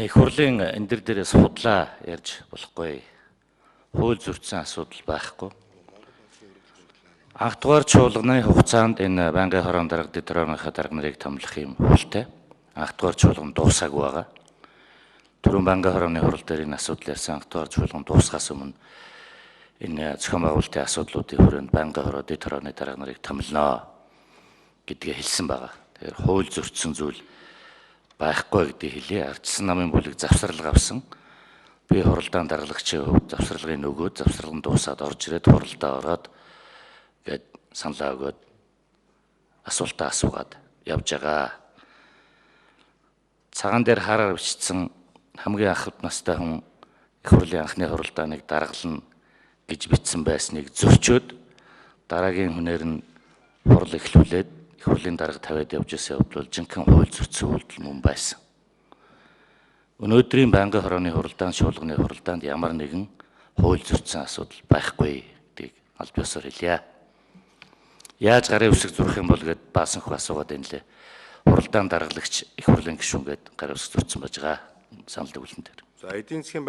Их хурлын энэ дээрээс худлаа ярьж болохгүй. Хууль зөрчсөн асуудал байхгүй. Анх дугаар чуулганы хугацаанд энэ байнгын хорон дарга дэдорооныхаа дарга нарыг томлох юм хөлтэй. Анх дугаар чуулган дуусаагүй байгаа. Түрүүн байнгын хорооны хурал дээр энэ асуудал ярьсан анх дугаар чуулган дуусгаас өмнө энэ зохион байгуулалтын асуудлуудын хүрээнд байнгын хороо дэдорооны дарга нарыг томлоно гэдгээ хэлсэн байгаа. Тэгэхээр хууль зөрчсөн зүйл байхгүй гэдгийг хэлье. Ардчилсан намын бүлэг завсралга авсан. Би хуралдаан даргалагчийн хувьд завсралгын нөгөөд завсралган дуусаад орж ирээд хуралдаа ороод гээд саналаа өгөөд асуултаа асуугаад явж байгаа. Цагаан дээр хараар бичсэн хамгийн анх настай хүн их хурлын анхны хуралдааныг даргална гэж бичсэн байсныг зөрчөөд дараагийн хүнээр нь хурал эхлүүлээд их хурлын дарга тавиад явж байсан явдал бол жинхэнэ хууль зөрчсөн үйлдэл мөн байсан. Өнөөдрийн байнгын хорооны хуралдаан, шуулганы хуралдаанд ямар нэгэн хууль зөрчсөн асуудал байхгүй гэдгийг аль биесээр хэлье. Яаж гарын үсэг зурх юм бол гэд баасанх асуугаад байна лээ. Хуралдаан даргалагч их хурлын гишүүн гээд гарын үсэг зурцсан байж байгаа. Санал өгүүлэн дээр. За эдийн засгийн